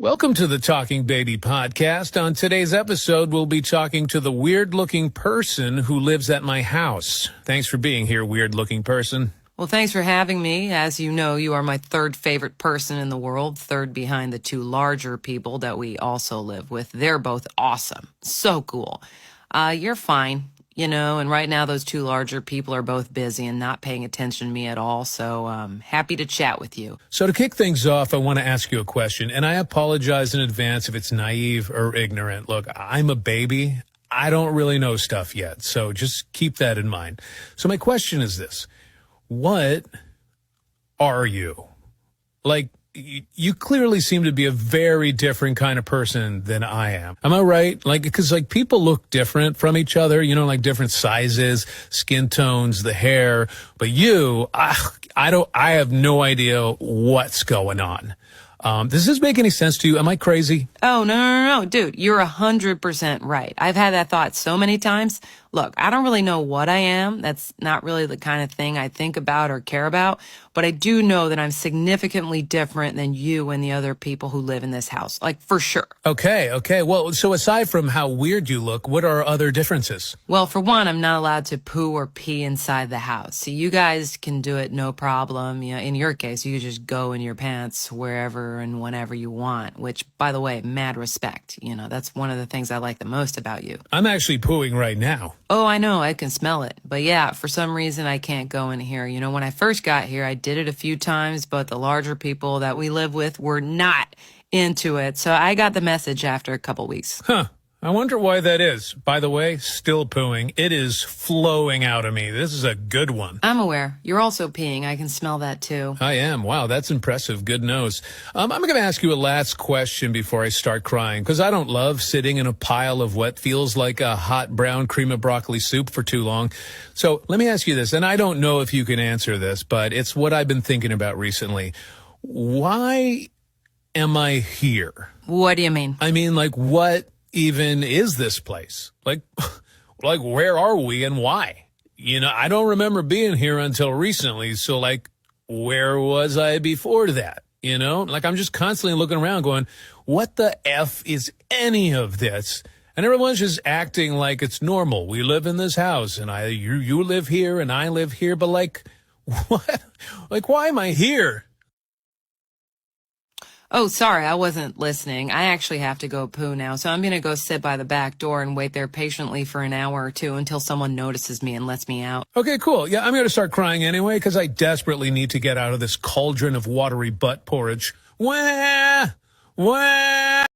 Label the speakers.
Speaker 1: Welcome to the Talking Baby podcast. On today's episode, we'll be talking to the weird-looking person who lives at my house. Thanks for being here, weird-looking person.
Speaker 2: Well, thanks for having me. As you know, you are my third favorite person in the world, third behind the two larger people that we also live with. They're both awesome. So cool. You're fine, and right now those two larger people are both busy and not paying attention to me at all, so happy to chat with you.
Speaker 1: So to kick things off, I want to ask you a question, and I apologize in advance if it's naive or ignorant. Look, I'm a baby. I don't really know stuff yet, so just keep that in mind. So my question is this. What are you? Like, you clearly seem to be a very different kind of person than I am. Am I right? Like, because people look different from each other, like different sizes, skin tones, the hair. But you, I have no idea what's going on. Does this make any sense to you? Am I crazy?
Speaker 2: Oh, no, dude, you're 100% right. I've had that thought so many times. Look, I don't really know what I am. That's not really the kind of thing I think about or care about. But I do know that I'm significantly different than you and the other people who live in this house. Like, for sure.
Speaker 1: Okay. Well, so aside from how weird you look, what are other differences?
Speaker 2: Well, for one, I'm not allowed to poo or pee inside the house. So you guys can do it no problem. In your case, you just go in your pants wherever and whenever you want, which, by the way, mad respect. That's one of the things I like the most about you.
Speaker 1: I'm actually pooing right now.
Speaker 2: Oh, I know. I can smell it. But yeah, for some reason, I can't go in here. When I first got here, I did it a few times, but the larger people that we live with were not into it. So I got the message after a couple weeks.
Speaker 1: Huh. I wonder why that is. By the way, still pooing. It is flowing out of me. This is a good one.
Speaker 2: I'm aware. You're also peeing. I can smell that too.
Speaker 1: I am. Wow, that's impressive. Good nose. I'm going to ask you a last question before I start crying, because I don't love sitting in a pile of what feels like a hot brown cream of broccoli soup for too long. So let me ask you this, and I don't know if you can answer this, but it's what I've been thinking about recently. Why am I here?
Speaker 2: What do you mean?
Speaker 1: I mean, what even is this place? Like where are we and why? I don't remember being here until recently. So where was I before that? I'm just constantly looking around going, what the F is any of this? And everyone's just acting like it's normal. We live in this house and you live here and I live here. But what? Why am I here?
Speaker 2: Oh, sorry, I wasn't listening. I actually have to go poo now, so I'm going to go sit by the back door and wait there patiently for an hour or two until someone notices me and lets me out.
Speaker 1: Okay, cool. Yeah, I'm going to start crying anyway because I desperately need to get out of this cauldron of watery butt porridge. Wah!